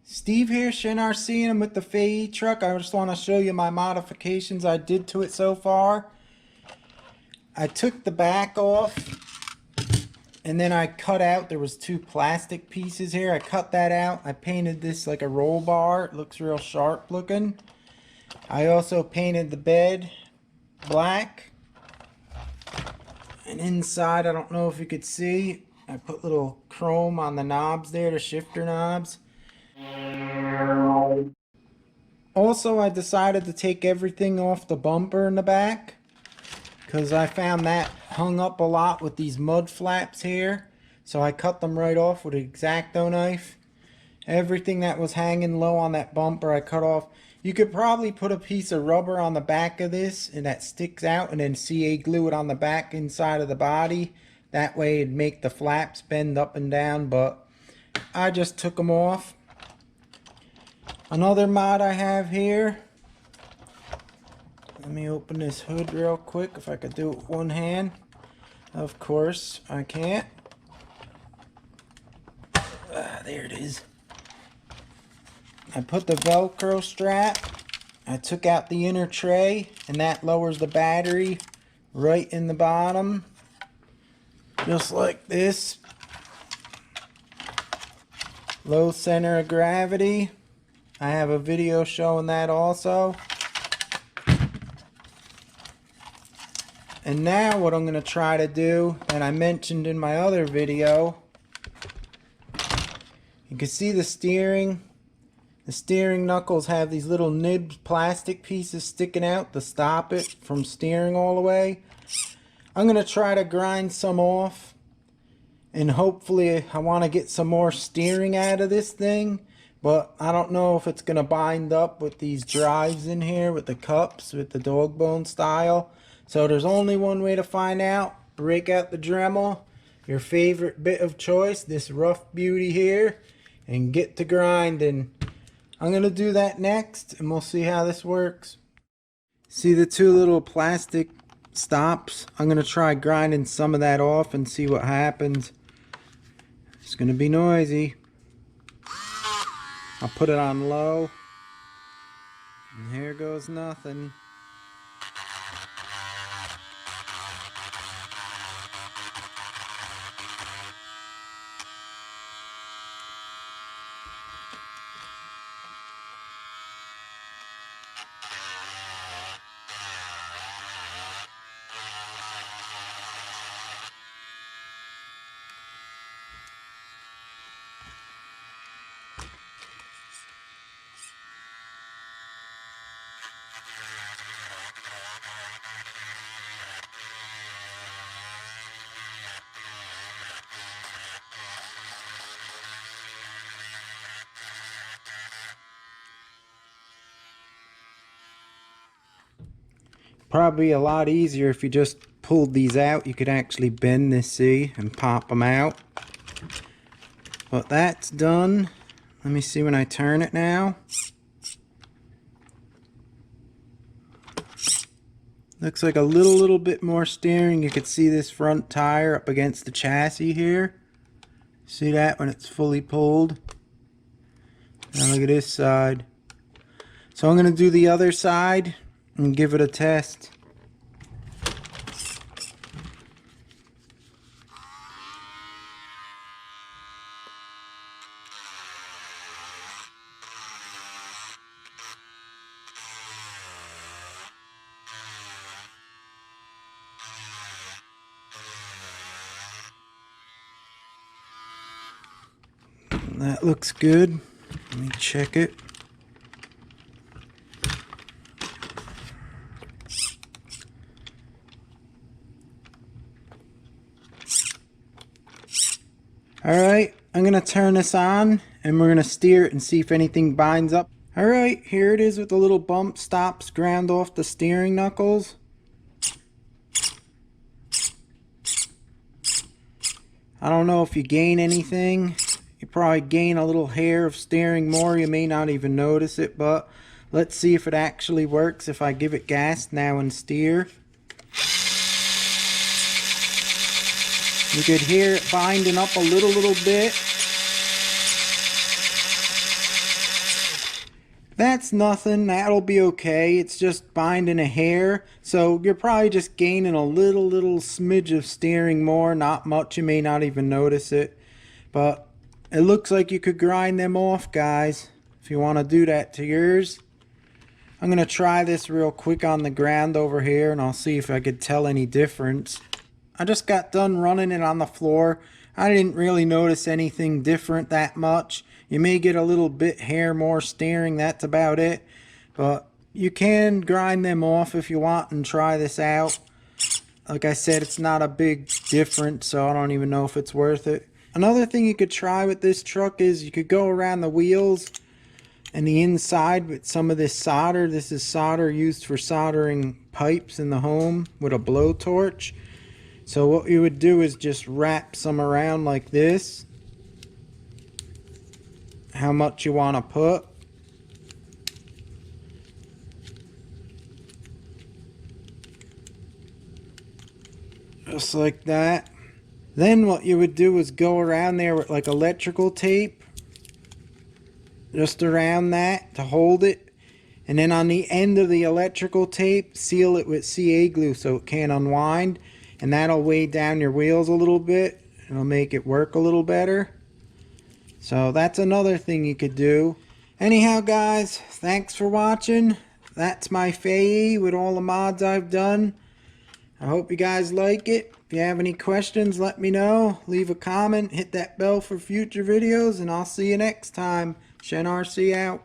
Steve here, Shin RC, and I'm with the Fayee truck. I just want to show you my modifications I did to it so far. I took the back off, and then I cut out, there was two plastic pieces here. I cut that out. I painted this like a roll bar. It looks real sharp looking. I also painted the bed black. And inside, I don't know if you could see, I put little chrome on the knobs there, the shifter knobs. Also, I decided to take everything off the bumper in the back because I found that hung up a lot with these mud flaps here. So I cut them right off with an X-Acto knife. Everything that was hanging low on that bumper I cut off. You could probably put a piece of rubber on the back of this and that sticks out, and then CA glue it on the back inside of the body. That way it'd make the flaps bend up and down, but I just took them off. Another mod I have here. Let me open this hood real quick if I could do it with one hand. Of course I can't. There it is. I put the Velcro strap. I took out the inner tray, and that lowers the battery right in the bottom. Just like this. Low center of gravity. I have a video showing that also. And now what I'm going to try to do, and I mentioned in my other video, you can see the steering. The steering knuckles have these little nib plastic pieces sticking out to stop it from steering all the way. I'm going to try to grind some off, and hopefully I want to get some more steering out of this thing, but I don't know if it's going to bind up with these drives in here with the cups with the dog bone style. So there's only one way to find out. Break out the Dremel, your favorite bit of choice, this rough beauty here, and get to grinding. I'm going to do that next, and we'll see how this works. See the two little plastic stops? I'm going to try grinding some of that off and see what happens. It's going to be noisy. I'll put it on low. And here goes nothing. Probably a lot easier if you just pulled these out. You could actually bend this, see, and pop them out. But that's done. Let me see when I turn it now. Looks like a little bit more steering. You could see this front tire up against the chassis here. See that when it's fully pulled? Now look at this side. So I'm going to do the other side and give it a test. That looks good. Let me check it. Alright, I'm going to turn this on and we're going to steer it and see if anything binds up. Alright, here it is with the little bump stops ground off the steering knuckles. I don't know if you gain anything. You probably gain a little hair of steering more. You may not even notice it, but let's see if it actually works if I give it gas now and steer. You could hear it binding up a little bit. That's nothing, that'll be okay. It's just binding a hair, so you're probably just gaining a little smidge of steering more. Not much, you may not even notice it, but it looks like you could grind them off, guys, if you want to do that to yours. I'm gonna try this real quick on the ground over here and I'll see if I could tell any difference. I just got done running it on the floor. I didn't really notice anything different that much. You may get a little bit hair more steering, that's about it. But you can grind them off if you want and try this out. Like I said, it's not a big difference, so I don't even know if it's worth it. Another thing you could try with this truck is you could go around the wheels and the inside with some of this solder. This is solder used for soldering pipes in the home with a blowtorch. So what you would do is just wrap some around like this. How much you want to put. Just like that. Then what you would do is go around there with like electrical tape. Just around that to hold it. And then on the end of the electrical tape, seal it with CA glue so it can't unwind. And that'll weigh down your wheels a little bit. It'll make it work a little better. So that's another thing you could do. Anyhow, guys, thanks for watching. That's my Fayee with all the mods I've done. I hope you guys like it. If you have any questions, let me know. Leave a comment, hit that bell for future videos, and I'll see you next time. Shen RC out.